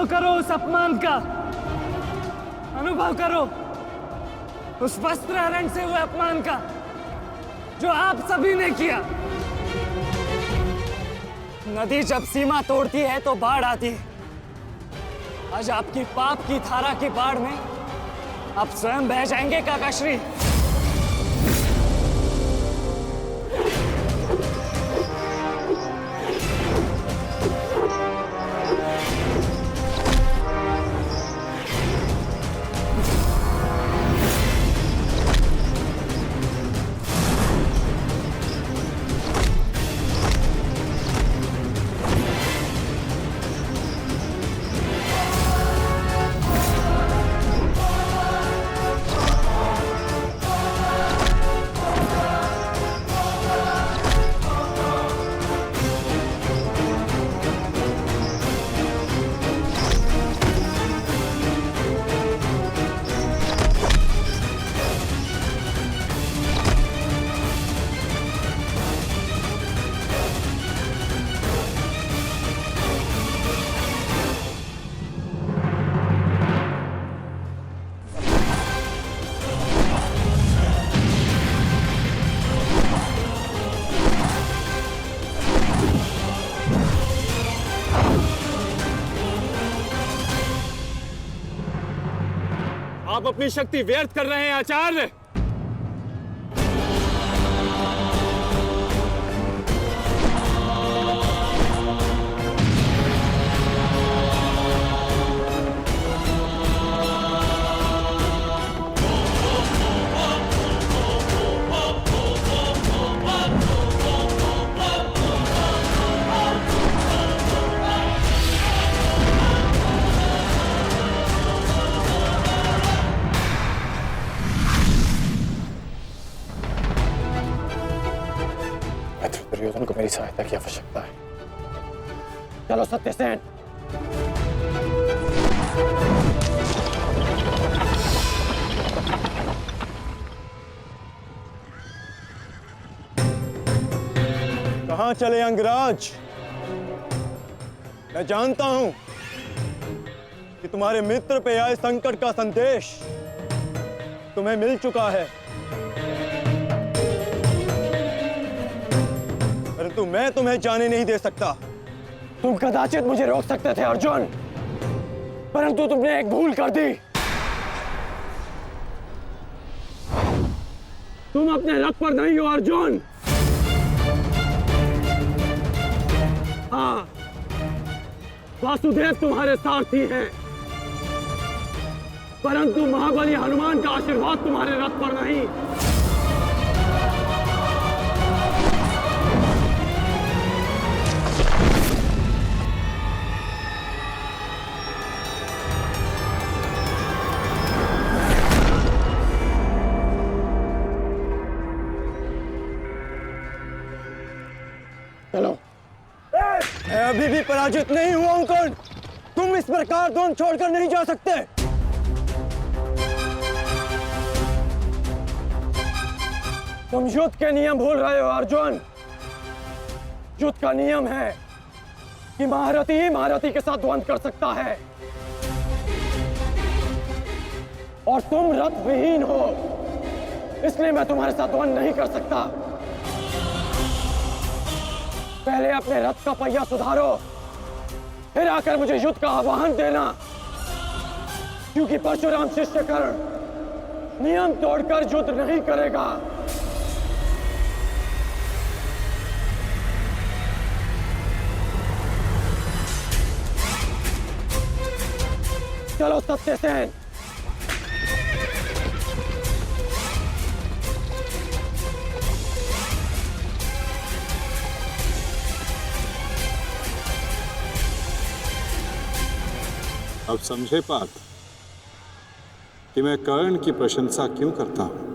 अनुभव करो उस अपमान का, अनुभव करो उस वस्त्र हरण से हुए अपमान का जो आप सभी ने किया। नदी जब सीमा तोड़ती है तो बाढ़ आती है। आज आपकी पाप की धारा की बाढ़ में आप स्वयं बह जाएंगे काकाश्री। आप अपनी शक्ति व्यर्थ कर रहे हैं आचार्य। दुर्योधन को मेरी सहायता की आवश्यकता है। चलो सत्यसेन। कहां चले अंगराज? मैं जानता हूं कि तुम्हारे मित्र पे आए संकट का संदेश तुम्हें मिल चुका है, परंतु मैं तुम्हें जाने नहीं दे सकता। तुम कदाचित मुझे रोक सकते थे अर्जुन, परंतु तुमने एक भूल कर दी। तुम अपने रथ पर नहीं हो अर्जुन। हाँ, वासुदेव तुम्हारे सारथी हैं, परंतु महाबली हनुमान का आशीर्वाद तुम्हारे रथ पर नहीं। चलो। मैं अभी भी पराजित नहीं हुआ हूं कर्ण। तुम इस प्रकार द्रोण छोड़कर नहीं जा सकते। तुम युद्ध के नियम भूल रहे हो अर्जुन। युद्ध का नियम है कि महारथी ही महारथी के साथ द्वंद्व कर सकता है, और तुम रथ विहीन हो, इसलिए मैं तुम्हारे साथ द्वंद्व नहीं कर सकता। पहले अपने रथ का पहिया सुधारो, फिर आकर मुझे युद्ध का आह्वान देना, क्योंकि परशुराम शिष्य कर्ण नियम तोड़कर युद्ध नहीं करेगा। चलो सत्यसेन। अब समझे पार्थ कि मैं कर्ण की प्रशंसा क्यों करता हूं।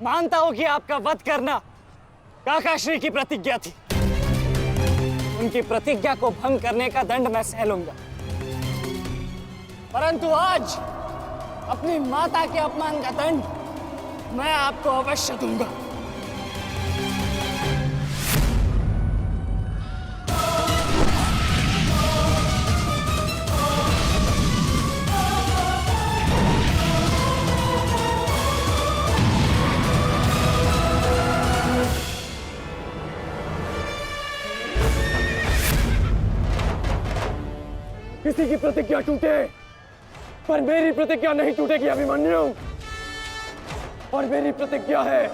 मानता हूं कि आपका वध करना काकाश्री की प्रतिज्ञा थी। उनकी प्रतिज्ञा को भंग करने का दंड मैं सह लूंगा, परंतु आज अपनी माता के अपमान का दंड मैं आपको अवश्य दूंगा। किसी की प्रतिज्ञा टूटे पर मेरी प्रतिज्ञा नहीं टूटेगी अभिमन्यु। और मेरी प्रतिज्ञा है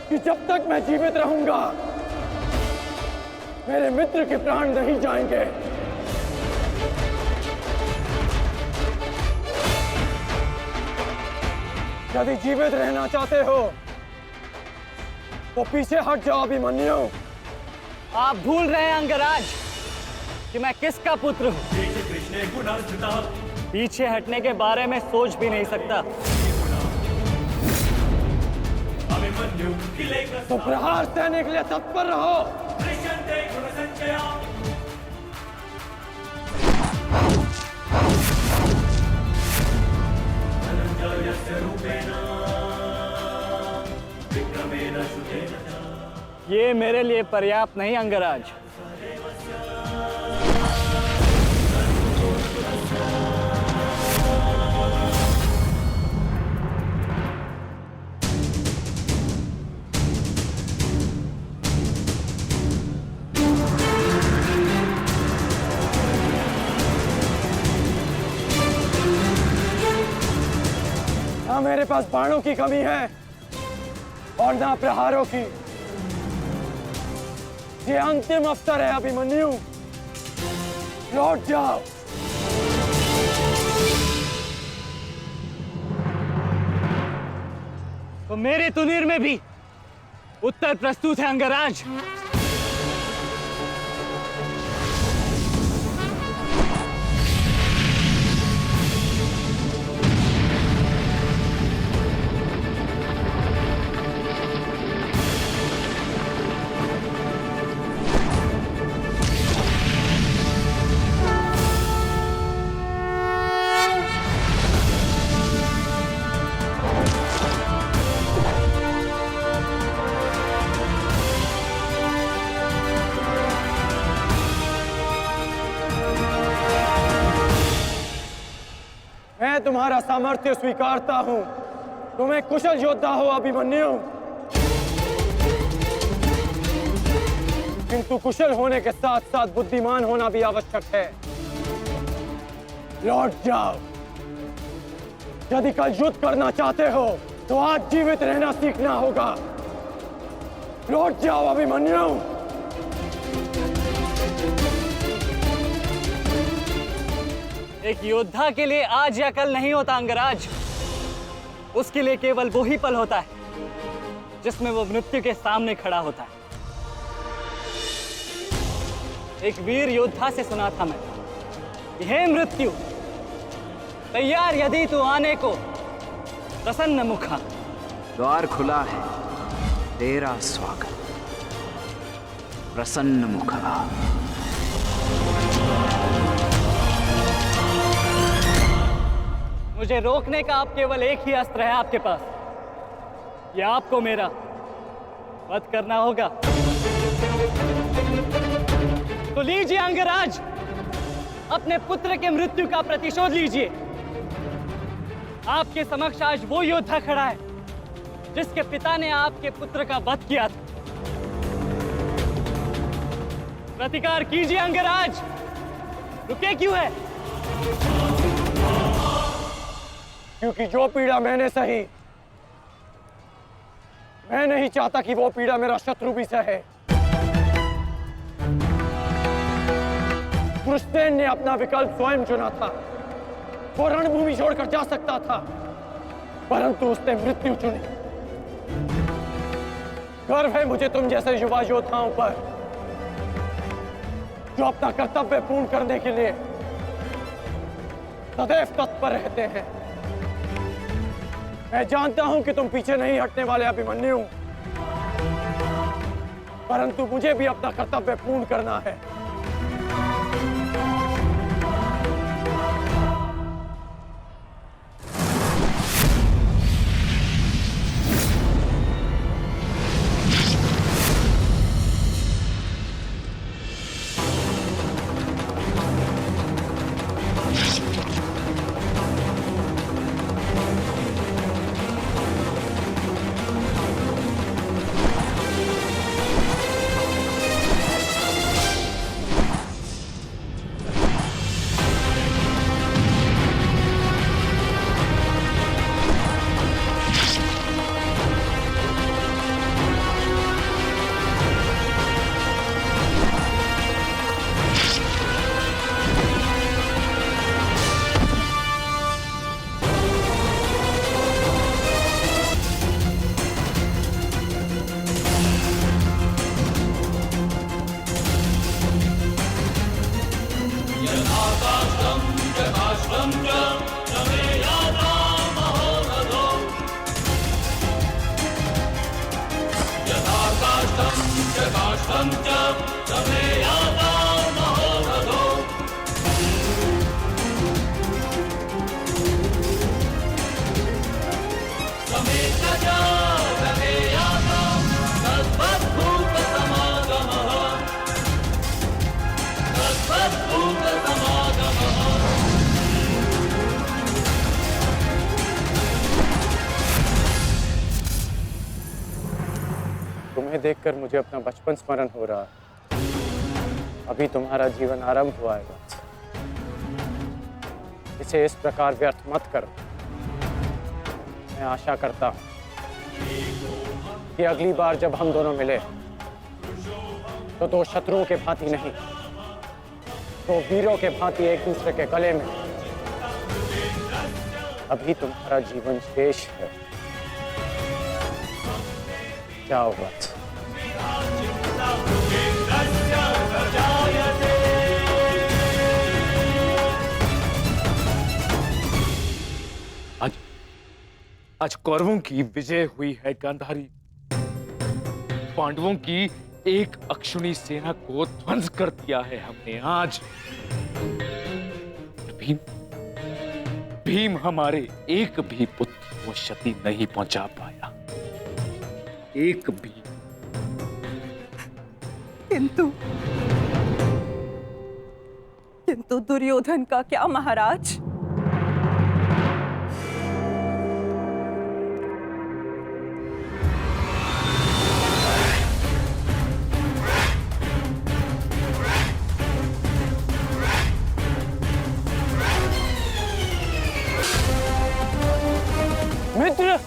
कि जब तक मैं जीवित रहूंगा मेरे मित्र के प्राण नहीं जाएंगे। यदि जीवित रहना चाहते हो तो पीछे हट जाओ अभिमन्यु। आप भूल रहे हैं अंगराज कि मैं किसका पुत्र हूं। पीछे हटने के बारे में सोच भी नहीं सकता। तो प्रहार सहने के लिए तत्पर रहो। ये मेरे लिए पर्याप्त नहीं अंगराज। ना मेरे पास बाणों की कमी है और ना प्रहारों की। ये अंतिम अवसर है अभिमन्यु, लौट जाओ। तो मेरे तुनीर में भी उत्तर प्रस्तुत है अंगराज। मैं तुम्हारा सामर्थ्य स्वीकारता हूं। तुम एक कुशल योद्धा हो अभिमन्यु, किंतु कुशल होने के साथ साथ बुद्धिमान होना भी आवश्यक है। लौट जाओ। यदि कल युद्ध करना चाहते हो तो आज जीवित रहना सीखना होगा। लौट जाओ अभिमन्यु। एक योद्धा के लिए आज या कल नहीं होता अंगराज। उसके लिए केवल वो ही पल होता है जिसमें वो मृत्यु के सामने खड़ा होता है। एक वीर योद्धा से सुना था मैं, हे मृत्यु, तैयार यदि तू आने को, प्रसन्न मुखा। द्वार खुला है, तेरा स्वागत, प्रसन्न मुखा। मुझे रोकने का अब केवल एक ही अस्त्र है आपके पास। यह आपको मेरा वध करना होगा। तो लीजिए अंगराज, अपने पुत्र के मृत्यु का प्रतिशोध लीजिए। आपके समक्ष आज वो योद्धा खड़ा है जिसके पिता ने आपके पुत्र का वध किया था। प्रतिकार कीजिए अंगराज, रुके क्यों है? क्योंकि जो पीड़ा मैंने सही, मैं नहीं चाहता कि वो पीड़ा मेरा शत्रु भी सहे। कृष्ण ने अपना विकल्प स्वयं चुना था। वो रणभूमि छोड़कर जा सकता था, परंतु उसने मृत्यु चुनी। गर्व है मुझे तुम जैसे युवा योद्धाओं पर, जो अपना कर्तव्य पूर्ण करने के लिए सदैव तत्पर रहते हैं। मैं जानता हूं कि तुम पीछे नहीं हटने वाले अभिमन्यु, परंतु मुझे भी अपना कर्तव्य पूर्ण करना है। तुम्हें देखकर मुझे अपना बचपन स्मरण हो रहा है। अभी तुम्हारा जीवन आरंभ हुआ है वत्स। इसे इस प्रकार व्यर्थ मत करो। मैं आशा करता हूं कि अगली बार जब हम दोनों मिले तो दो शत्रुओं के भांति नहीं, दो वीरों के भांति एक दूसरे के गले में। अभी तुम्हारा जीवन शेष है। जाओ वत्स। आज कौरवों की विजय हुई है गांधारी। पांडवों की एक अक्षुणी सेना को ध्वंस कर दिया है हमने आज। भीम हमारे एक भी पुत्र को क्षति नहीं पहुंचा पाया, एक भी। किंतु दुर्योधन का क्या महाराज? मित्र,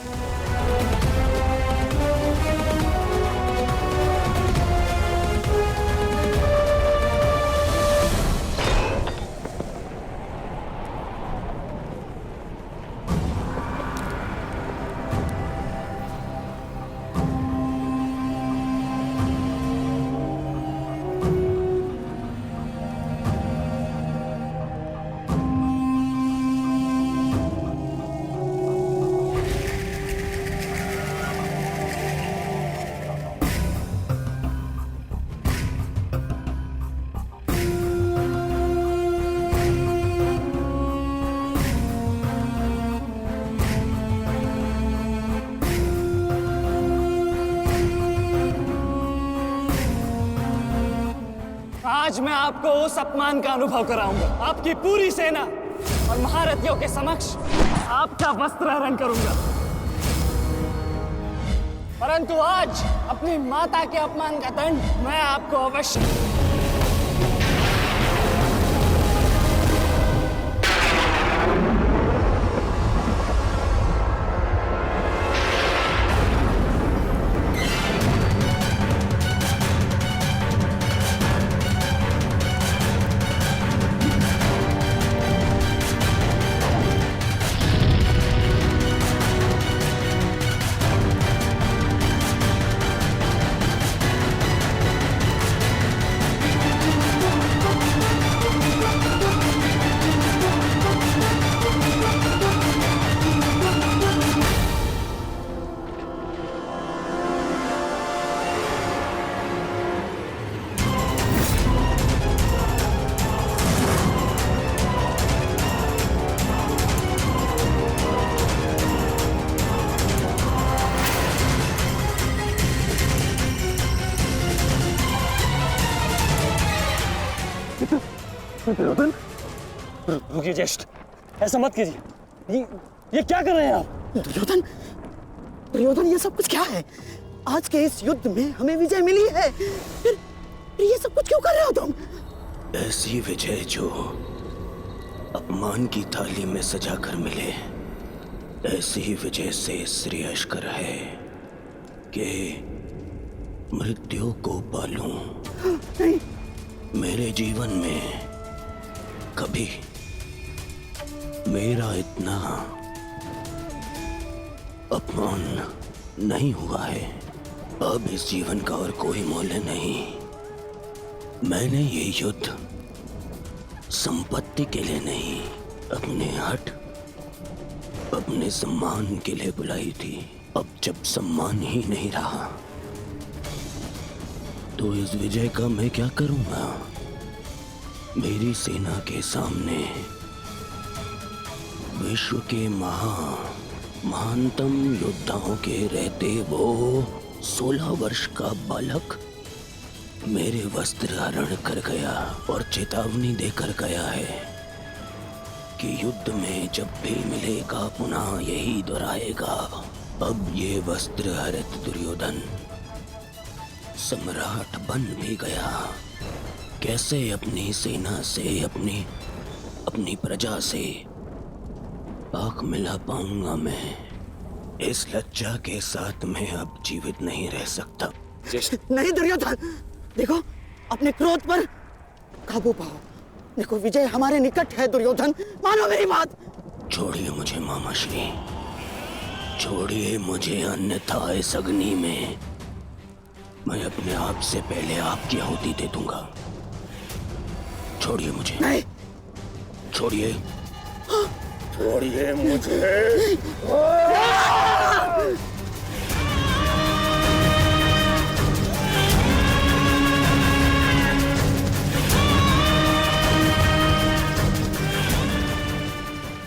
आज मैं आपको उस अपमान का अनुभव कराऊंगा। आपकी पूरी सेना और महारथियों के समक्ष आपका वस्त्र हरण करूंगा। परंतु आज अपनी माता के अपमान का दंड मैं आपको अवश्य। रुकिए ज्येष्ठ, ऐसा मत कीजिए। ये क्या कर रहे हैं आप? दुर्योधन, ये सब कुछ क्या है? आज के इस युद्ध में हमें विजय मिली है, फिर ये सब कुछ क्यों कर रहे हो तुम? ऐसी विजय जो अपमान की थाली में सजा कर मिले, ऐसी विजय से श्रेयस्कर है कि मृत्यु को पालूं। नहीं। मेरे जीवन में कभी मेरा इतना अपमान नहीं हुआ है। अब इस जीवन का और कोई मूल्य नहीं। मैंने ये युद्ध संपत्ति के लिए नहीं, अपने हट, अपने सम्मान के लिए बुलाई थी। अब जब सम्मान ही नहीं रहा तो इस विजय का मैं क्या करूंगा? मेरी सेना के सामने विश्व के महानतम योद्धाओं के रहते वो 16 वर्ष का बालक मेरे वस्त्र हरण कर गया और चेतावनी देकर गया है कि युद्ध में जब भी मिलेगा पुनः यही दोहराएगा। अब ये वस्त्र हरित दुर्योधन सम्राट बन भी गया, कैसे अपनी सेना से, अपनी प्रजा से आंख मिला पाऊंगा मैं? इस लज्जा के साथ मैं अब जीवित नहीं रह सकता। नहीं दुर्योधन, देखो अपने क्रोध पर काबू पाओ। देखो विजय हमारे निकट है दुर्योधन, मानो मेरी बात। छोड़िए मुझे मामाश्री, छोड़िए मुझे, अन्यथा इस अग्नि में मैं अपने आप से पहले आपकी आहुति दे दूंगा। छोड़िए मुझे। नहीं, छोड़िए, छोड़िए मुझे।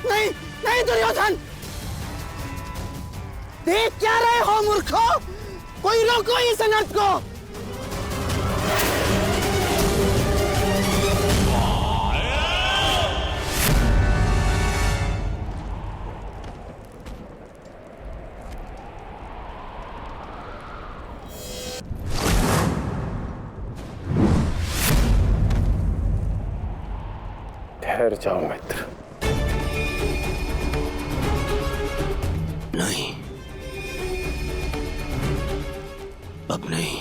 नहीं नहीं दुर्योधन, देख क्या रहे हो मूर्खों? कोई रोको इस अनर्थ को। ठहर जाओ मित्र। नहीं, अब नहीं।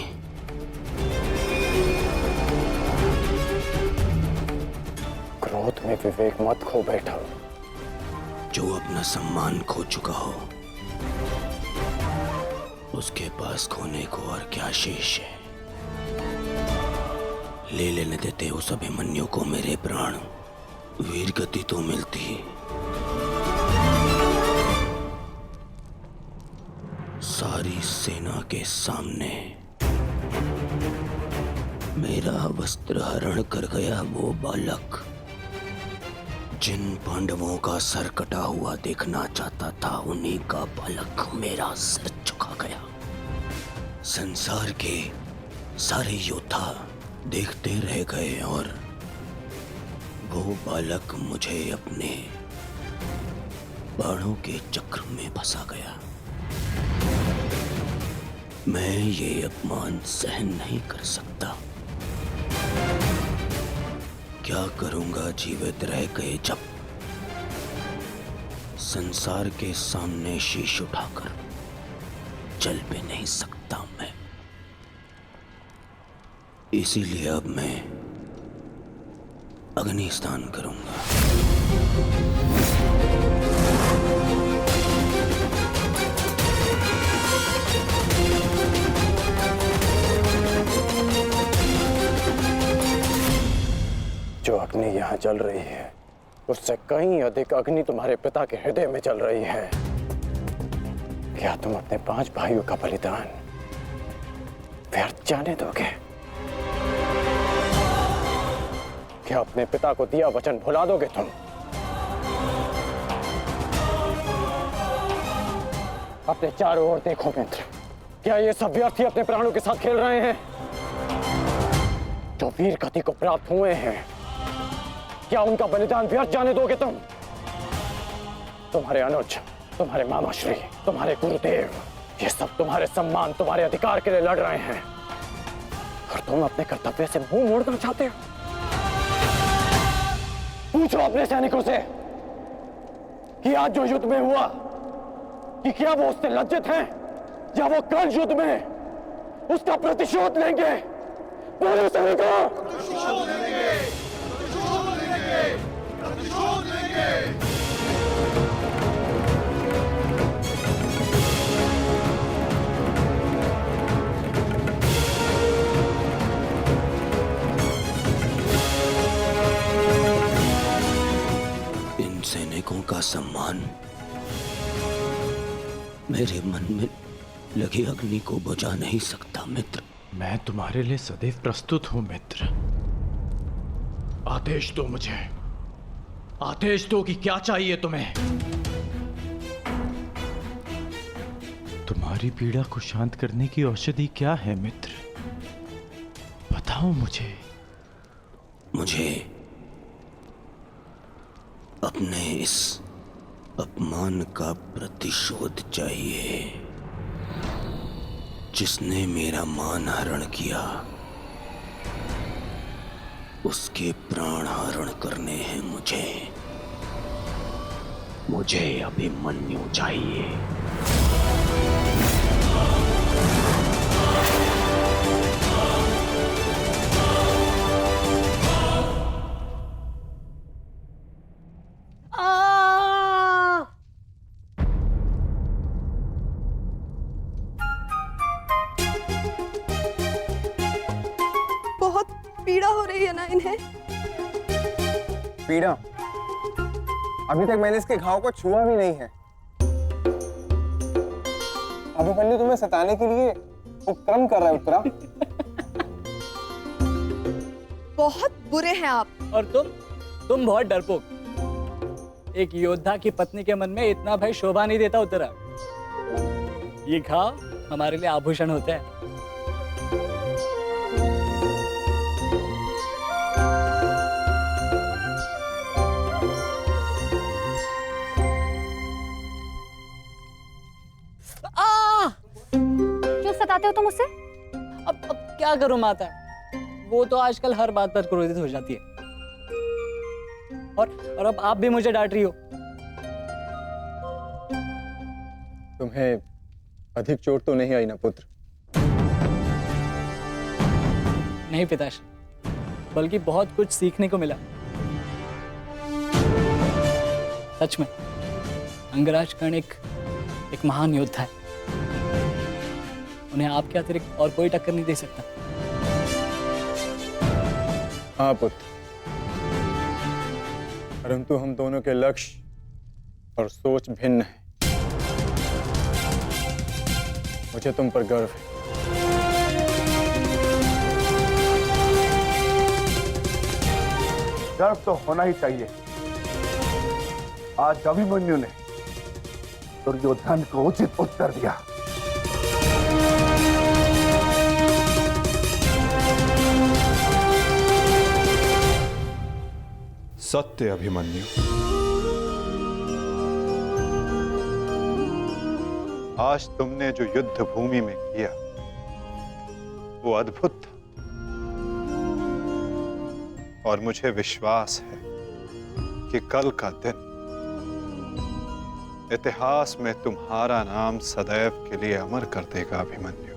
क्रोध में विवेक मत खो बैठो। जो अपना सम्मान खो चुका हो उसके पास खोने को और क्या शेष है? ले लेने देते उस अभिमन्यु को मेरे प्राण, वीर गति तो मिलती। सारी सेना के सामने मेरा वस्त्र हरण कर गया वो बालक, जिन पांडवों का सर कटा हुआ देखना चाहता था उन्हीं का बालक मेरा सर झुका गया। संसार के सारे योद्धा देखते रह गए और वो बालक मुझे अपने बाणों के चक्र में फंसा गया। मैं ये अपमान सहन नहीं कर सकता। क्या करूंगा जीवित रह गए जब संसार के सामने शीश उठाकर चल भी नहीं सकता मैं। इसीलिए अब मैं अग्नि स्नान करूंगा। जो अग्नि यहाँ जल रही है उससे कहीं अधिक अग्नि तुम्हारे पिता के हृदय में जल रही है। क्या तुम अपने 5 भाइयों का बलिदान व्यर्थ जाने दोगे? क्या अपने पिता को दिया वचन भुला दोगे तुम? अपने चारों ओर देखो मित्र, क्या ये सब व्यर्थी अपने प्राणों के साथ खेल रहे हैं? जो वीर गति को प्राप्त हुए हैं, क्या उनका बलिदान व्यर्थ जाने दोगे तुम? तुम्हारे अनुज, तुम्हारे मामाश्री, तुम्हारे गुरुदेव, ये सब तुम्हारे सम्मान, तुम्हारे अधिकार के लिए लड़ रहे हैं और तुम अपने कर्तव्य से मुंह मोड़ना चाहते हो। पूछो अपने सैनिकों से कि आज जो युद्ध में हुआ कि क्या वो उससे लज्जित हैं या वो कल युद्ध में उसका प्रतिशोध लेंगे? बोलो सैनिकों। प्रतिशोध लेंगे, प्रतिशोध लेंगे, प्रतिशोध लेंगे। का सम्मान मेरे मन में लगी अग्नि को बुझा नहीं सकता मित्र। मैं तुम्हारे लिए सदैव प्रस्तुत हूं मित्र। आदेश दो मुझे, आदेश दो कि क्या चाहिए तुम्हें। तुम्हारी पीड़ा को शांत करने की औषधि क्या है मित्र, बताओ मुझे। मुझे अपने इस अपमान का प्रतिशोध चाहिए। जिसने मेरा मान हरण किया उसके प्राण हरण करने हैं मुझे। मुझे अभिमन्यु चाहिए। बहुत पीड़ा हो रही है ना इन्हें। पीड़ा? अभी तक मैंने इसके घाव को छुआ भी नहीं है। अभिमन्यु तुम्हें सताने के लिए उपक्रम कर रहा है उत्तरा। बहुत बुरे हैं आप। और तुम बहुत डरपोक। एक योद्धा की पत्नी के मन में इतना भय शोभा नहीं देता उत्तरा। ये घाव हमारे लिए आभूषण होता है। क्यों सताते हो तुम उसे? अब क्या करूं माता, वो तो आजकल हर बात पर क्रोधित हो जाती है। और अब आप भी मुझे डांट रही हो। तुम्हें अधिक चोट तो नहीं आई ना पुत्र? नहीं पिताश्री, बल्कि बहुत कुछ सीखने को मिला। सच में अंगराज कर्ण एक महान योद्धा है। उन्हें आपके अतिरिक्त और कोई टक्कर नहीं दे सकता। हाँ पुत्र, परंतु हम दोनों के लक्ष्य और सोच भिन्न है। मुझे तुम पर गर्व है। गर्व तो होना ही चाहिए। आज अभिमन्यु ने दुर्योधन को उचित उत्तर दिया। सत्य अभिमन्यु, आज तुमने जो युद्ध भूमि में किया वो अद्भुत था। और मुझे विश्वास है कि कल का दिन इतिहास में तुम्हारा नाम सदैव के लिए अमर कर देगा अभिमन्यु।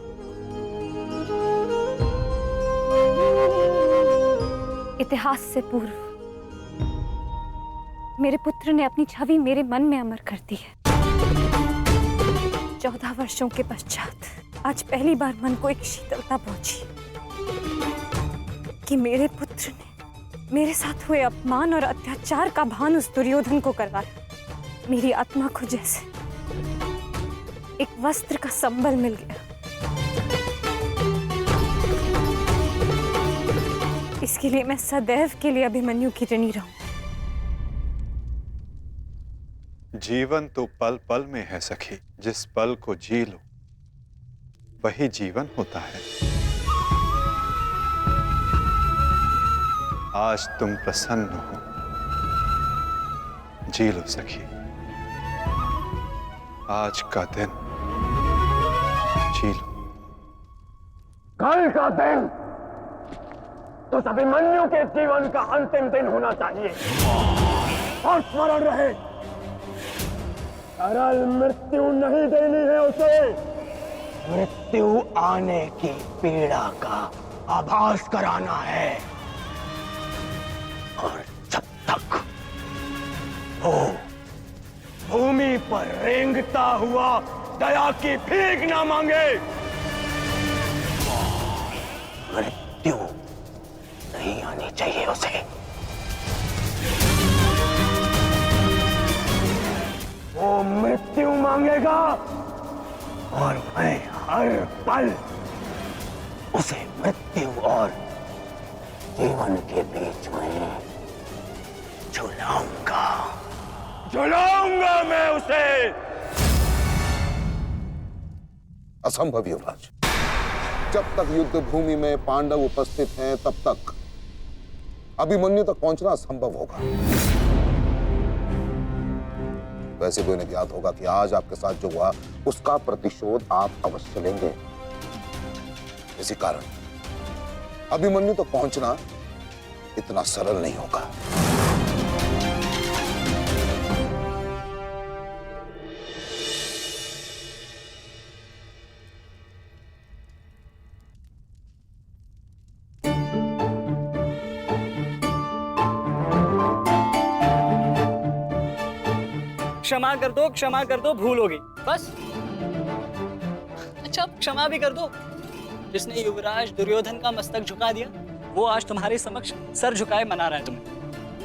इतिहास से पूर्व मेरे पुत्र ने अपनी छवि मेरे मन में अमर कर दी है। 14 वर्षों के पश्चात आज पहली बार मन को एक शीतलता पहुंची कि मेरे पुत्र ने मेरे साथ हुए अपमान और अत्याचार का भान उस दुर्योधन को करवाया। मेरी आत्मा को जैसे एक वस्त्र का संबल मिल गया। इसके लिए मैं सदैव के लिए अभिमन्यु की ऋणी रहूं। जीवन तो पल पल में है सखी। जिस पल को जी लो वही जीवन होता है। आज तुम प्रसन्न हो, जी लो सखी। आज का दिन जी लो। कल का दिन तो अभिमन्यु के जीवन का अंतिम दिन होना चाहिए। और स्मरण रहे, सरल मृत्यु नहीं देनी है उसे। मृत्यु आने की पीड़ा का आभास कराना है। और जब तक वो भूमि पर रेंगता हुआ दया की भीख ना मांगे, मृत्यु नहीं आनी चाहिए उसे। वो मृत्यु मांगेगा और मैं हर पल उसे मृत्यु और जीवन के बीच में झुलाऊंगा मैं उसे। असंभव युवराज, जब तक युद्ध भूमि में पांडव उपस्थित हैं तब तक अभिमन्यु तक पहुंचना असंभव होगा। वैसे भी उन्हें ज्ञात होगा कि आज आपके साथ जो हुआ उसका प्रतिशोध आप अवश्य लेंगे। इसी कारण अभिमन्यु तक पहुंचना इतना सरल नहीं होगा। क्षमा कर दो, भूल होगी बस। अच्छा, क्षमा भी कर दो। जिसने युवराज दुर्योधन का मस्तक झुका दिया वो आज तुम्हारे समक्ष सर झुकाए मना रहा है तुम्हें।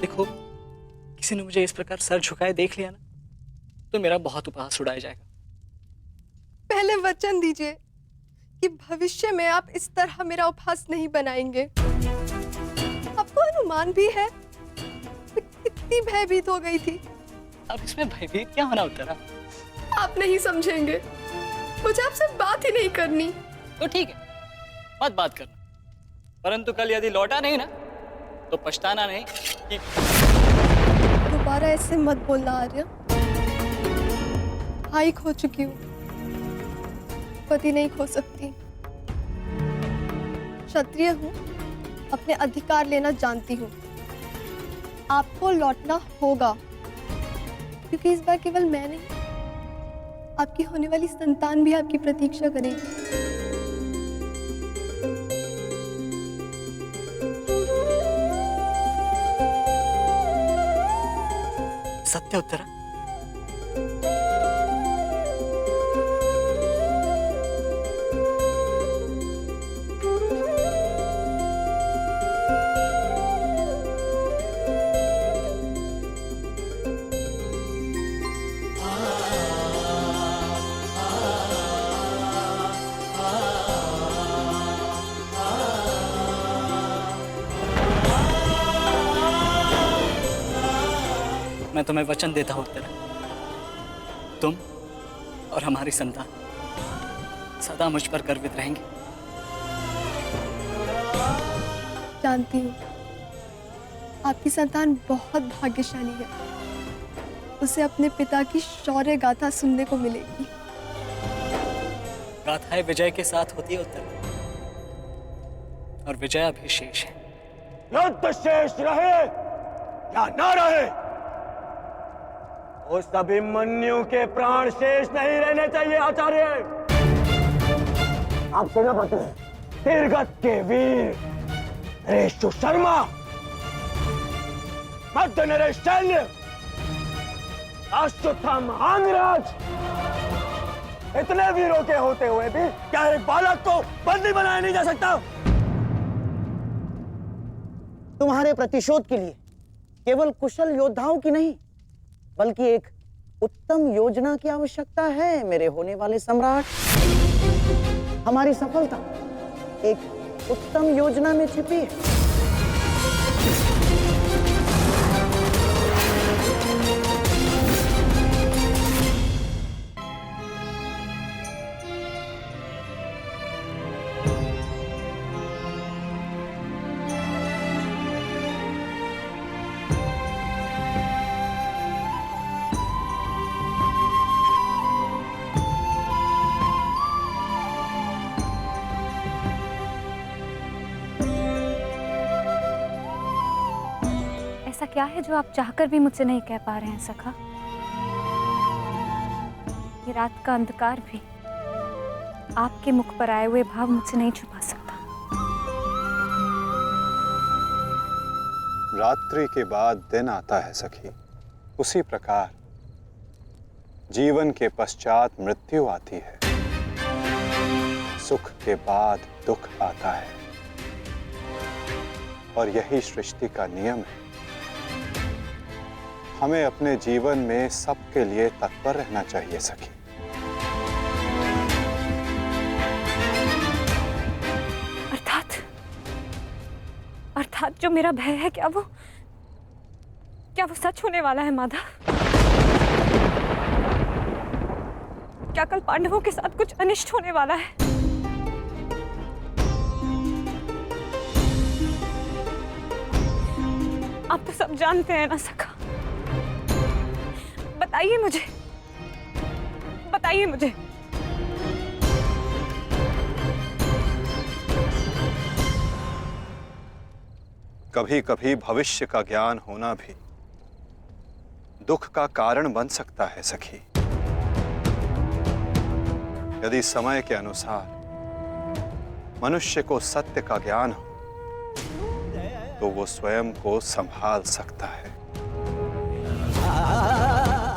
देखो, किसी ने मुझे इस प्रकार सर झुकाए देख लिया ना तो मेरा बहुत उपहास उड़ाया जाएगा। पहले वचन दीजिए कि भविष्य में आप इस तरह मेरा उपहास नहीं बनाएंगे। आपको अनुमान भी है मैं कितनी भयभीत हो गई थी। अब इसमें भयभीत क्या होना उत्तरा? आप नहीं समझेंगे, मुझे आपसे बात ही नहीं करनी। तो ठीक है, मत बात करना, परंतु कल यदि लौटा नहीं ना तो पछताना नहीं कि दोबारा ऐसे मत बोलना आर्य। भाई खो चुकी हूँ, पति नहीं खो सकती। क्षत्रिय हूँ, अपने अधिकार लेना जानती हूँ। आपको लौटना होगा क्योंकि इस बार केवल मैं नहीं, आपकी होने वाली संतान भी आपकी प्रतीक्षा करेगी। सत्य उत्तरा? मैं तुम्हें वचन देता हूं उत्तरा, तुम और हमारी संतान सदा मुझ पर गर्वित रहेंगे। जानती हूँ आपकी संतान बहुत भाग्यशाली है। उसे अपने पिता की शौर्य गाथा सुनने को मिलेगी। गाथाएं विजय के साथ होती है उत्तरा, और विजय अभी शेष है। युद्ध शेष रहे या न रहे, उस अभिमन्यु के प्राण शेष नहीं रहने चाहिए आचार्य। आप सेनापति तीरगत के वीर नरेश शर्मा, मध्य नरेश सैन्य, अश्वत्थाम अंगराज, इतने वीरों के होते हुए भी क्या एक बालक को बंदी बनाया नहीं जा सकता? तुम्हारे प्रतिशोध के लिए केवल कुशल योद्धाओं की नहीं बल्कि एक उत्तम योजना की आवश्यकता है मेरे होने वाले सम्राट। हमारी सफलता एक उत्तम योजना में छिपी है। ऐसा क्या है जो आप चाहकर भी मुझसे नहीं कह पा रहे हैं सखा? ये रात का अंधकार भी आपके मुख पर आए हुए भाव मुझसे नहीं छुपा सकता। रात्रि के बाद दिन आता है सखी, उसी प्रकार जीवन के पश्चात मृत्यु आती है। सुख के बाद दुख आता है और यही सृष्टि का नियम है। हमें अपने जीवन में सबके लिए तत्पर रहना चाहिए सखी। अर्थात जो मेरा भय है, क्या वो सच होने वाला है माधव? क्या कल पांडवों के साथ कुछ अनिष्ट होने वाला है? आप तो सब जानते हैं ना सखा। बताइए मुझे, बताइए मुझे। कभी कभी भविष्य का ज्ञान होना भी दुख का कारण बन सकता है सखी। यदि समय के अनुसार मनुष्य को सत्य का ज्ञान हो तो वो स्वयं को संभाल सकता है।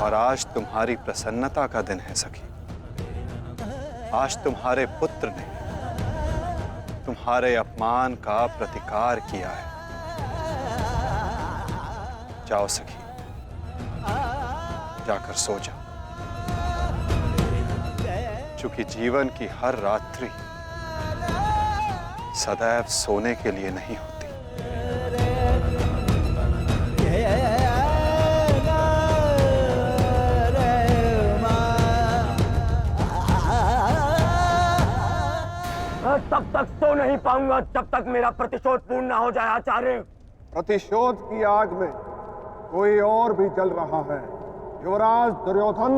और आज तुम्हारी प्रसन्नता का दिन है सखी। आज तुम्हारे पुत्र ने तुम्हारे अपमान का प्रतिकार किया है। जाओ सखी, जाकर सो जाओ। चूंकि जीवन की हर रात्रि सदैव सोने के लिए नहीं होती। तब तक सो नहीं पाऊंगा जब तक मेरा प्रतिशोध पूर्ण ना हो जाए आचार्य। प्रतिशोध की आग में कोई और भी जल रहा है। युवराज दुर्योधन,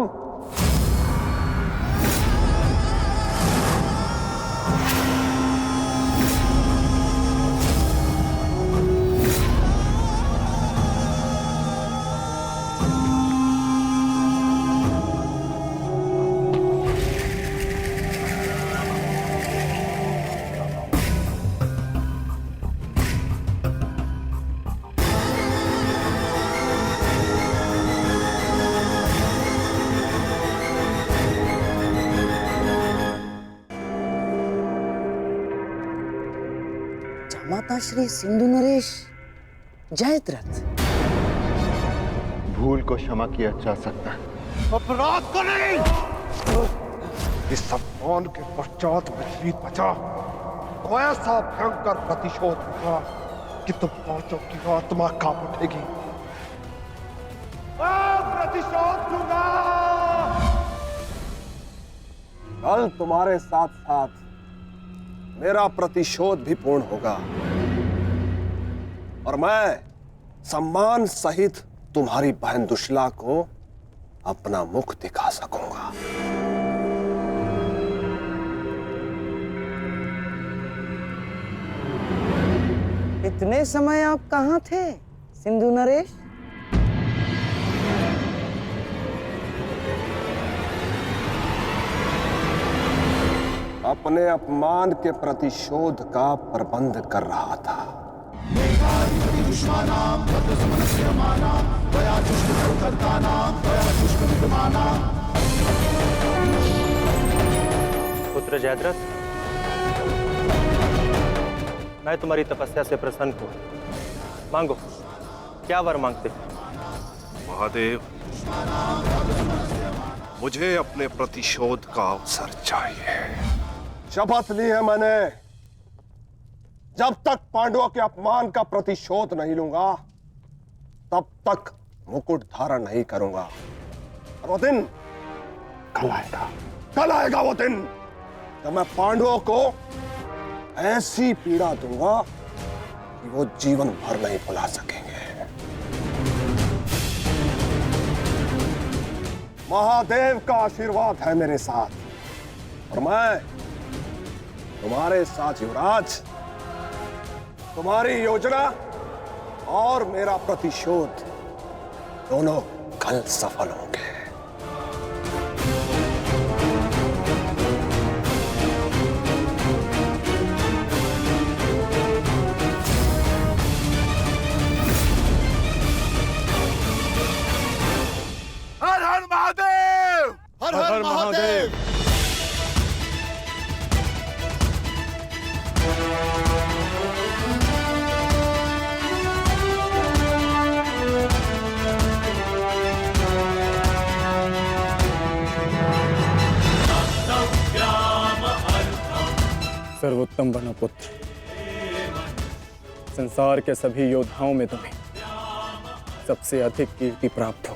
माता श्री सिंधु नरेश जयद्रथ। भूल को क्षमा किया जा सकता है, अपराध को नहीं। इस सम्मान के पश्चात विचलित बचा तो ऐसा भयंकर प्रतिशोध होगा कि तुम पांचों की आत्मा कांप उठेगी। प्रतिशोध लूंगा। कल तुम्हारे साथ साथ मेरा प्रतिशोध भी पूर्ण होगा और मैं सम्मान सहित तुम्हारी बहन दुशला को अपना मुख दिखा सकूंगा। इतने समय आप कहाँ थे सिंधु नरेश? अपने अपमान के प्रतिशोध का प्रबंध कर रहा था। पुत्र जयद्रथ, मैं तुम्हारी तपस्या से प्रसन्न हूं। मांगो, क्या वर मांगते हो? महादेव, मुझे अपने प्रतिशोध का अवसर चाहिए। शपथ ली है मैंने, जब तक पांडवों के अपमान का प्रतिशोध नहीं लूंगा तब तक मुकुट धारण नहीं करूंगा। और वो दिन कल आएगा, कल आएगा वो दिन जब मैं पांडवों को ऐसी पीड़ा दूंगा कि वो जीवन भर नहीं भुला सकेंगे। महादेव का आशीर्वाद है मेरे साथ और मैं तुम्हारे साथ युवराज। तुम्हारी योजना और मेरा प्रतिशोध दोनों कल सफल होंगे। हर हर महादेव, हर हर महादेव। सर्वोत्तम बनो पुत्र। संसार के सभी योद्धाओं में तुम्हें सबसे अधिक कीर्ति प्राप्त हो।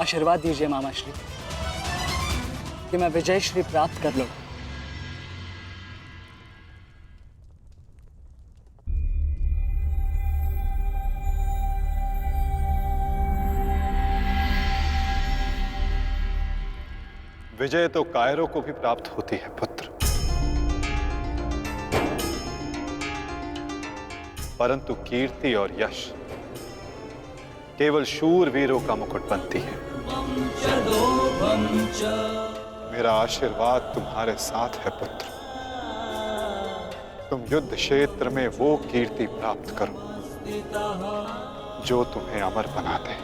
आशीर्वाद दीजिए मामा श्री कि मैं विजय श्री प्राप्त कर लूं। विजय तो कायरों को भी प्राप्त होती है पुत्र, परंतु कीर्ति और यश केवल शूर वीरों का मुकुट बनती है। मेरा आशीर्वाद तुम्हारे साथ है पुत्र। तुम युद्ध क्षेत्र में वो कीर्ति प्राप्त करो जो तुम्हें अमर बना दे।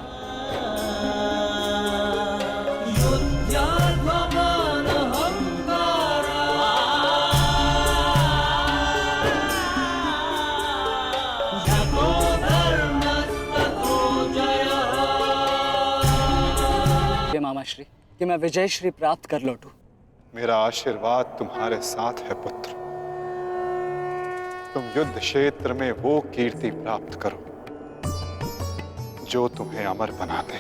मामा श्री कि मैं विजय श्री प्राप्त कर लौटूं। मेरा आशीर्वाद तुम्हारे साथ है पुत्र। तुम युद्ध क्षेत्र में वो कीर्ति प्राप्त करो जो तुम्हें अमर बना दे।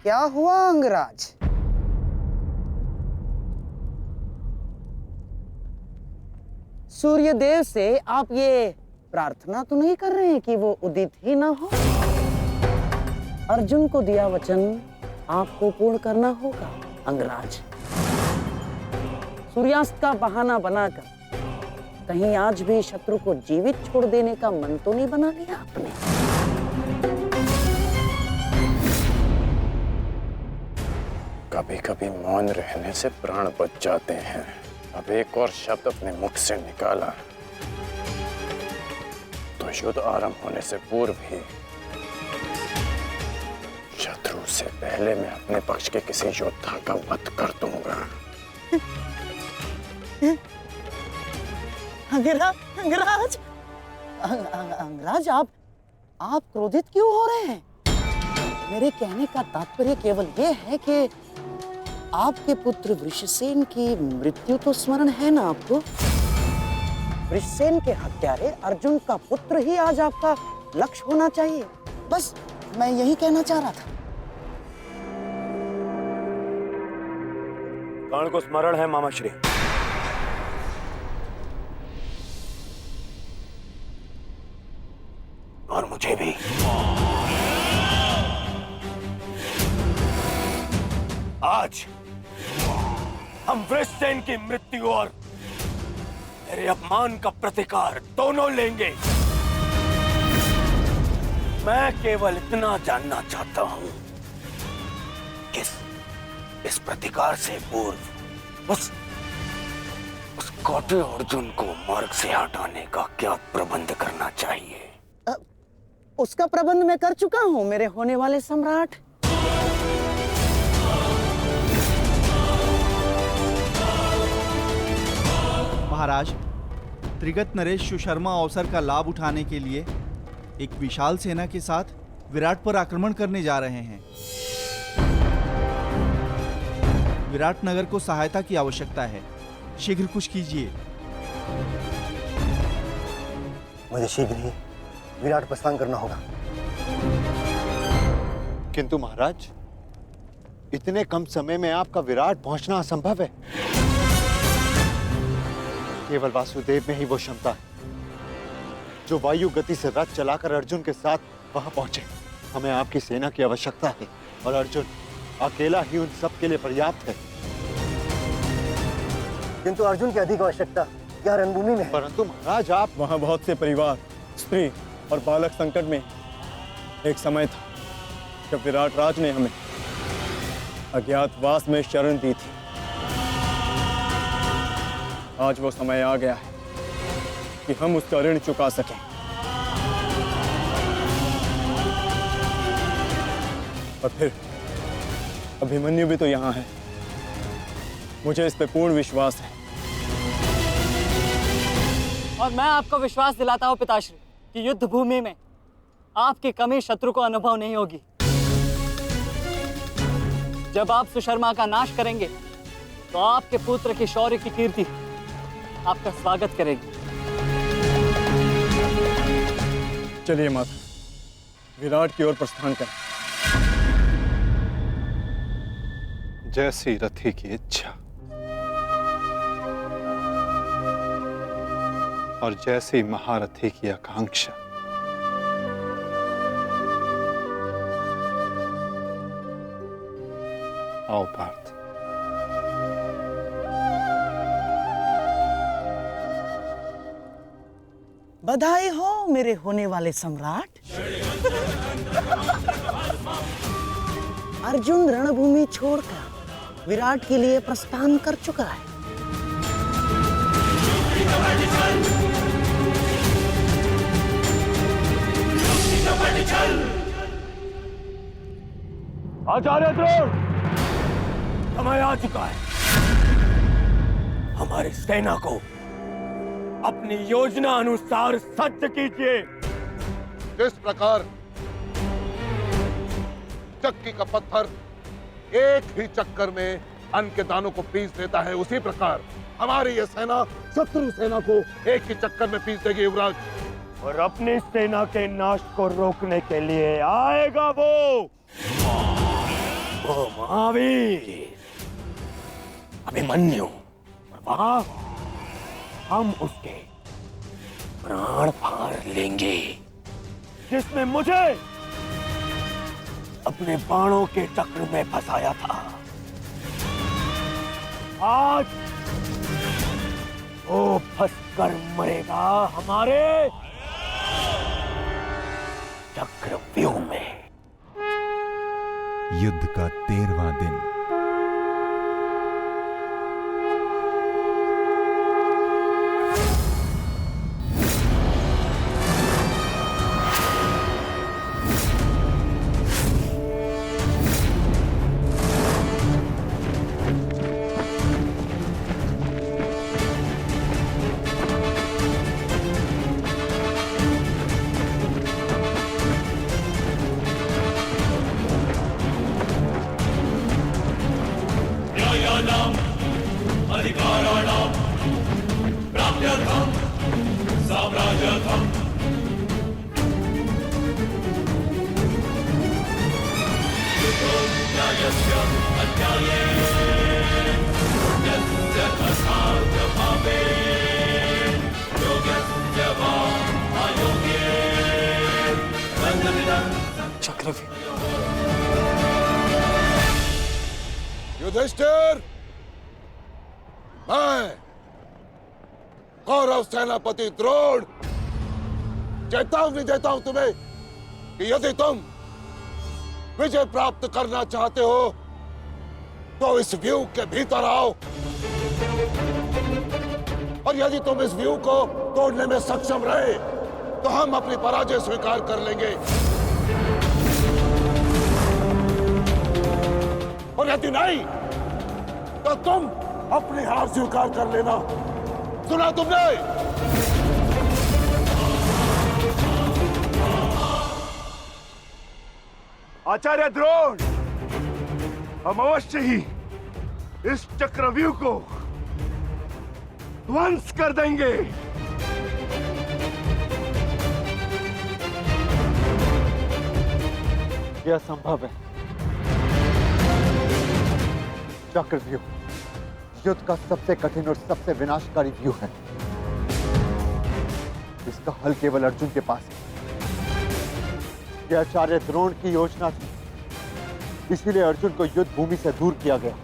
क्या हुआ अंगराज? सूर्यदेव से आप ये प्रार्थना तो नहीं कर रहे हैं कि वो उदित ही ना हो? अर्जुन को दिया वचन आपको पूर्ण करना होगा अंगराज। सूर्यास्त का बहाना बनाकर कहीं आज भी शत्रु को जीवित छोड़ देने का मन तो नहीं बना लिया आपने? कभी कभी मौन रहने से प्राण बच जाते हैं। अब एक और शब्द अपने मुख से निकाला तो युद्ध आरंभ होने से पूर्व ही शत्रु से पहले मैं अपने पक्ष के किसी योद्धा का वध कर दूंगा। अंगराज, अंगराज आप क्रोधित क्यों हो रहे हैं? मेरे कहने का तात्पर्य केवल यह है कि आपके पुत्र वृषसेन की मृत्यु तो स्मरण है ना आपको? वृषसेन के हत्यारे अर्जुन का पुत्र ही आज आपका लक्ष्य होना चाहिए। बस मैं यही कहना चाह रहा था। कर्ण को स्मरण है मामा श्री। महाराज, हम वृषसेन की मृत्यु और मेरे अपमान का प्रतिकार दोनों लेंगे। मैं केवल इतना जानना चाहता हूं, इस प्रतिकार से पूर्व उस कौटे अर्जुन को मार्ग से हटाने का क्या प्रबंध करना चाहिए? उसका प्रबंध मैं कर चुका हूं मेरे होने वाले सम्राट। महाराज, त्रिगत नरेश सुशर्मा अवसर का लाभ उठाने के लिए एक विशाल सेना के साथ विराट पर आक्रमण करने जा रहे हैं। विराट नगर को सहायता की आवश्यकता है, शीघ्र कुछ कीजिए। मुझे शीघ्र ही विराट प्रस्थान करना होगा। किंतु महाराज, इतने कम समय में आपका विराट पहुंचना असंभव है। केवल वासुदेव में ही वो क्षमता है जो वायु गति से रथ चलाकर अर्जुन के साथ वहां पहुंचे। हमें आपकी सेना की आवश्यकता है और अर्जुन अकेला ही उन सब के लिए पर्याप्त है। किंतु अर्जुन की अधिक आवश्यकता यह रणभूमि में है। परंतु महाराज, आप वहां बहुत से परिवार, स्त्री और बालक संकट में। एक समय था जब विराट राज ने हमें अज्ञातवास में शरण दी थी। आज वो समय आ गया है कि हम उसका ऋण चुका सकें। और फिर अभिमन्यु भी तो यहाँ है। मुझे इस पे पूर्ण विश्वास है। और मैं आपको विश्वास दिलाता हूँ पिताश्री कि युद्ध भूमि में आपकी कमी शत्रु को अनुभव नहीं होगी। जब आप सुशर्मा का नाश करेंगे तो आपके पुत्र की शौर्य की कीर्ति आपका स्वागत करेगी। चलिए माता, विराट की ओर प्रस्थान करें। जैसी रथी की इच्छा और जैसी महारथी की आकांक्षा। आओ पार्थ। बधाई हो मेरे होने वाले सम्राट। अर्जुन रणभूमि छोड़कर विराट के लिए प्रस्थान कर चुका है। आचार्य द्रोण, समय आ चुका है। हमारी सेना को अपनी योजना अनुसार सज्ज कीजिए। जिस प्रकार चक्की का पत्थर एक ही चक्कर में अन्न के दानों को पीस देता है, उसी प्रकार हमारी यह सेना शत्रु सेना को एक ही चक्कर में पीस देगी युवराज। और अपनी सेना के नाश को रोकने के लिए आएगा वो महावीर अभिमन्यु। वहां हम उसके प्राण फाड़ लेंगे, जिसने मुझे अपने बाणों के चक्र में फंसाया था। आज वो फंसकर मरेगा हमारे चक्रव्यूह में। युद्ध का 13वां दिन। युधिष्ठिर, मैं कौरव सेनापति द्रोण चेतावनी देता हूं तुम्हें कि यदि तुम विजय प्राप्त करना चाहते हो तो इस व्यूह के भीतर आओ, और यदि तुम इस व्यूह को तोड़ने में सक्षम रहे तो हम अपनी पराजय स्वीकार कर लेंगे, और यदि नहीं तो तुम अपनी हार स्वीकार कर लेना। सुना तुमने? आचार्य द्रोण, हम अवश्य ही इस चक्रव्यूह को ध्वंस कर देंगे। यह संभव है। चक्रव्यूह युद्ध का सबसे कठिन और सबसे विनाशकारी व्यूह है। इसका हल केवल अर्जुन के पास है। यह आचार्य द्रोण की योजना थी, इसीलिए अर्जुन को युद्ध भूमि से दूर किया गया।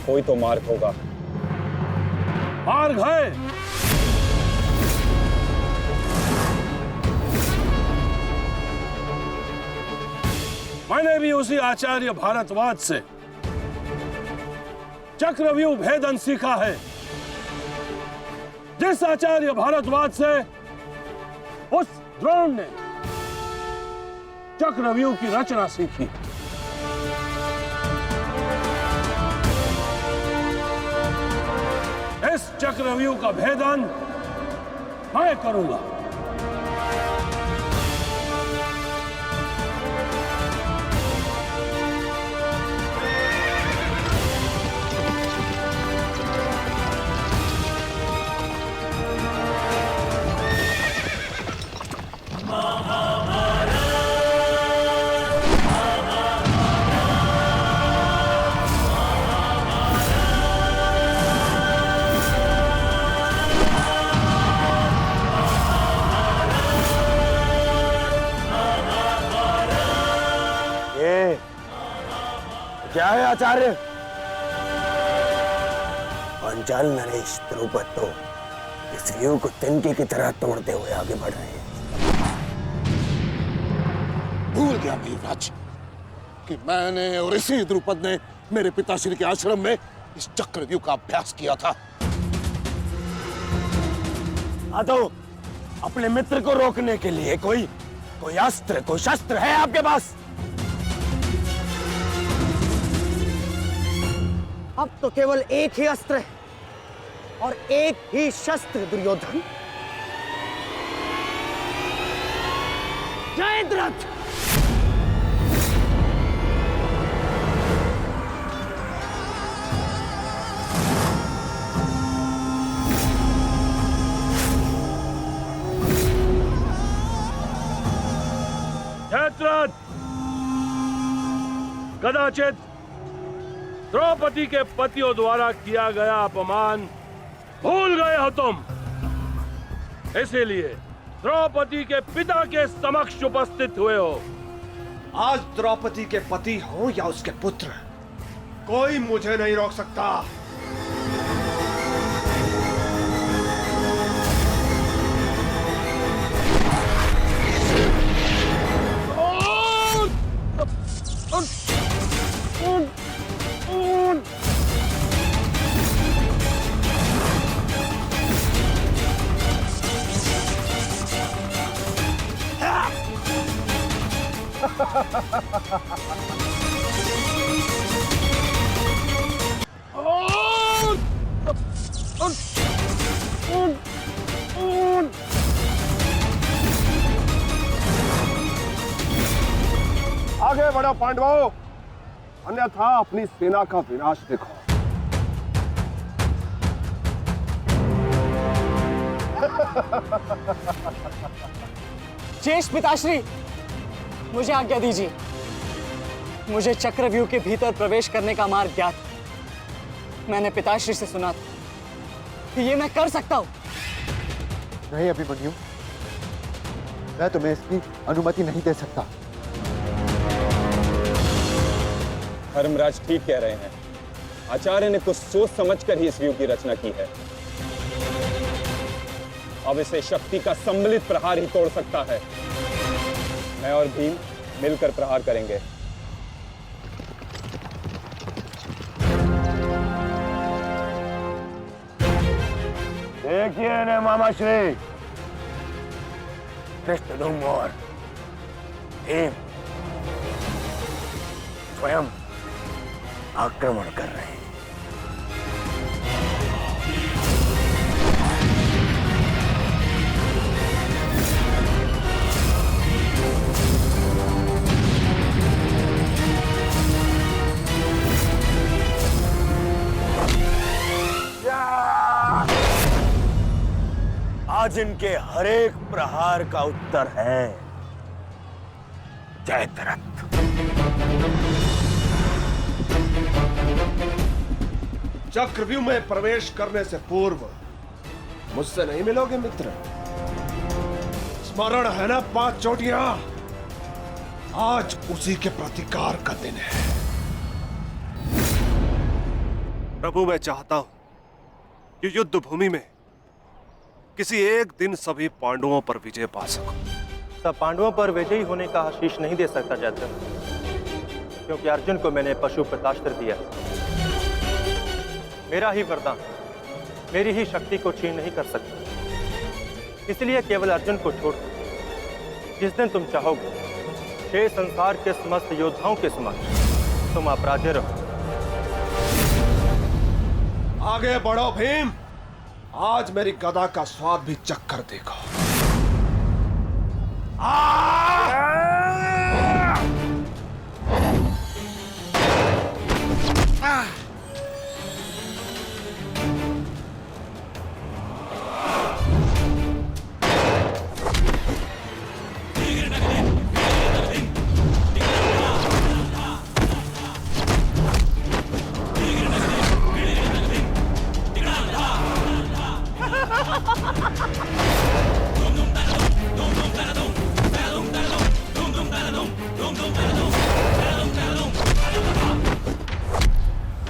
कोई तो मार्ग होगा। मार्ग है। मैंने भी उसी आचार्य भारद्वाज से चक्रव्यूह भेदन सीखा है, जिस आचार्य भारद्वाज से उस द्रोण ने चक्रव्यूह की रचना सीखी। इस चक्रव्यूह का भेदन मैं करूंगा। क्या है आचार्य? पांचाल नरेश द्रुपद तो इस व्यूह को तिनके की तरह तोड़ते हुए आगे बढ़ रहे हैं। भूल गया वीरराज कि मैंने और इसी द्रुपद ने मेरे पिताश्री के आश्रम में इस चक्रव्यूह का अभ्यास किया था। तो अपने मित्र को रोकने के लिए कोई अस्त्र, कोई शस्त्र है आपके पास? अब तो केवल एक ही अस्त्र है और एक ही शस्त्र दुर्योधन। जयद्रथ! जयद्रथ, कदाचित द्रौपदी के पतियों द्वारा किया गया अपमान भूल गए हो तुम, इसीलिए द्रौपदी के पिता के समक्ष उपस्थित हुए हो। आज द्रौपदी के पति हो या उसके पुत्र, कोई मुझे नहीं रोक सकता। आगे बढ़ो पांडवों, अन्यथा अपनी सेना का विनाश देखो। ज्येष्ठ पिताश्री, मुझे आज्ञा दीजिए। मुझे चक्रव्यूह के भीतर प्रवेश करने का मार्ग ज्ञात है। मैंने पिताश्री से सुना था कि ये मैं कर सकता हूं। नहीं अभिमन्यु, मैं तुम्हें इसकी अनुमति नहीं दे सकता। धर्मराज ठीक कह रहे हैं। आचार्य ने कुछ सोच समझकर ही इस व्यूह की रचना की है। अब इसे शक्ति का सम्मिलित प्रहार ही तोड़ सकता है। मैं और भीम मिलकर प्रहार करेंगे। देखिए ने मामा श्री, कृष्ण और भीम स्वयं आक्रमण कर रहे हैं। आज इनके हरेक प्रहार का उत्तर है जयद्रथ। चक्रव्यूह में प्रवेश करने से पूर्व मुझसे नहीं मिलोगे मित्र? स्मरण है ना 5 चोटियां? आज उसी के प्रतिकार का दिन है। प्रभु, मैं चाहता हूं कि युद्ध भूमि में किसी एक दिन सभी पांडवों पर विजय पा सकूं। सब पांडवों पर विजयी होने का आशीष नहीं दे सकता जयद्रथ, क्योंकि अर्जुन को मैंने पशुपतास्त्र दिया। मेरा ही वरदान मेरी ही शक्ति को छीन नहीं कर सकता। इसलिए केवल अर्जुन को छोड़ जिस दिन तुम चाहोगे, 6 संसार के समस्त योद्धाओं के समक्ष तुम अपराजय रहो। आगे बढ़ो भीम, आज मेरी गदा का स्वाद भी चक्कर देखो।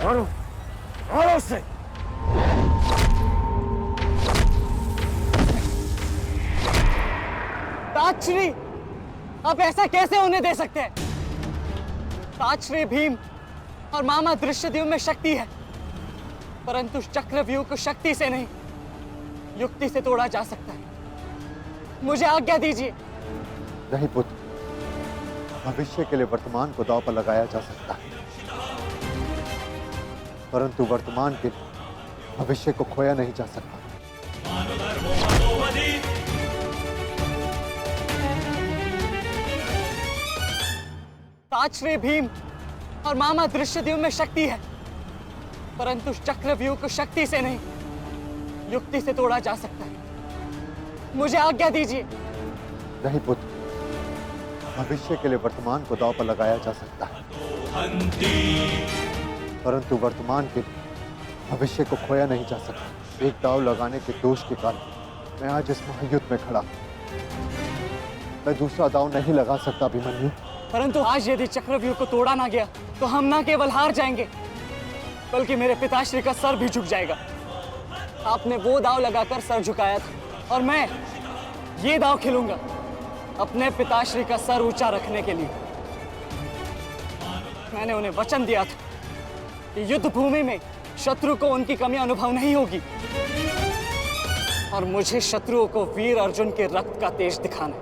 मारो से। ताजश्री, आप ऐसा कैसे होने दे सकते हैं? ताजश्री भीम और मामा दृश्यद्युम्न में शक्ति है, परंतु चक्रव्यूह को शक्ति से नहीं, युक्ति से तोड़ा जा सकता है। मुझे आज्ञा दीजिए। नहीं पुत्र, भविष्य के लिए वर्तमान को दांव पर लगाया जा सकता है, परंतु वर्तमान के लिए भविष्य को खोया नहीं जा सकता। ताजश्री भीम और मामा दृश्यद्युम्न में शक्ति है, परंतु चक्रव्यूह को शक्ति से नहीं, युक्ति से तोड़ा जा सकता है। मुझे आज्ञा दीजिए। नहीं पुत्र, भविष्य के लिए वर्तमान को दांव पर लगाया जा सकता है, परंतु वर्तमान के लिए भविष्य को खोया नहीं जा सकता। एक दांव लगाने के दोष के कारण मैं आज इस महायुद्ध में खड़ा। मैं दूसरा दांव नहीं लगा सकता अभिमन्यु। परंतु आज यदि चक्रव्यूह को तोड़ा ना गया तो हम ना केवल हार जाएंगे, बल्कि मेरे पिताश्री का सर भी झुक जाएगा। आपने वो दांव लगाकर सर झुकाया था और मैं ये दांव खेलूंगा अपने पिताश्री का सर ऊंचा रखने के लिए। मैंने उन्हें वचन दिया था कि युद्ध भूमि में शत्रु को उनकी कमी अनुभव नहीं होगी, और मुझे शत्रुओं को वीर अर्जुन के रक्त का तेज दिखाना है।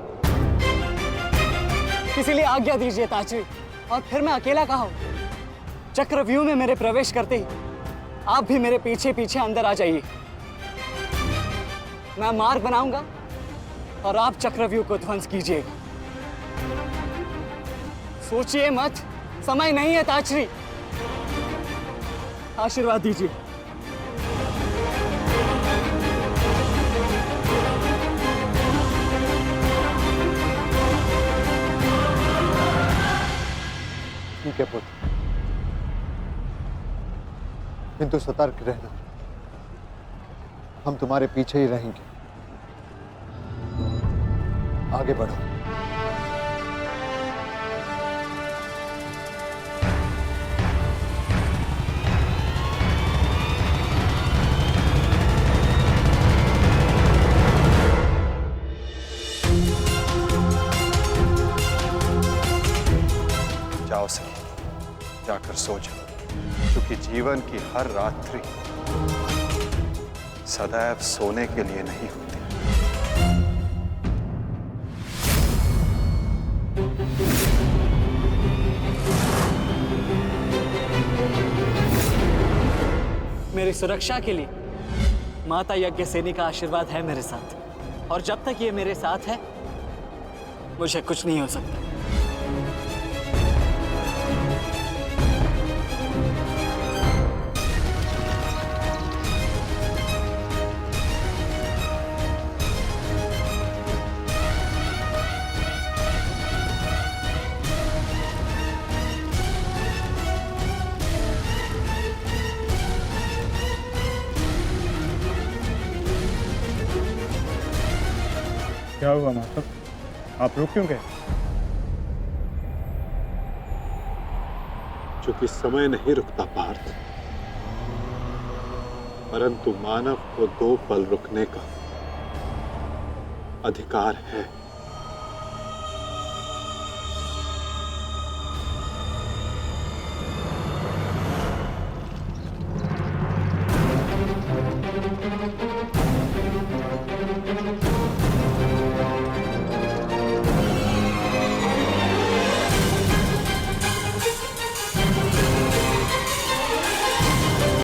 इसीलिए आज्ञा दीजिए ताजश्री, और फिर मैं अकेला कहाँ हूं? चक्रव्यूह में मेरे प्रवेश करते ही आप भी मेरे पीछे पीछे अंदर आ जाइए। मैं मार्ग बनाऊंगा और आप चक्रव्यूह को ध्वंस कीजिएगा। सोचिए मत, समय नहीं है ताजश्री। आशीर्वाद दीजिए। ठीक है पुत्र, किंतु सतर्क रहना, हम तुम्हारे पीछे ही रहेंगे। आगे बढ़ो। जाओ सखी, जाकर सो जाओ, क्योंकि जीवन की हर रात्रि सदैव सोने के लिए नहीं होती। मेरी सुरक्षा के लिए माता यज्ञसेनी का आशीर्वाद है मेरे साथ, और जब तक ये मेरे साथ है मुझे कुछ नहीं हो सकता। क्या हुआ मास्टर, आप रुक क्यों गए? चूंकि समय नहीं रुकता पार्थ, परंतु मानव को 2 पल रुकने का अधिकार है।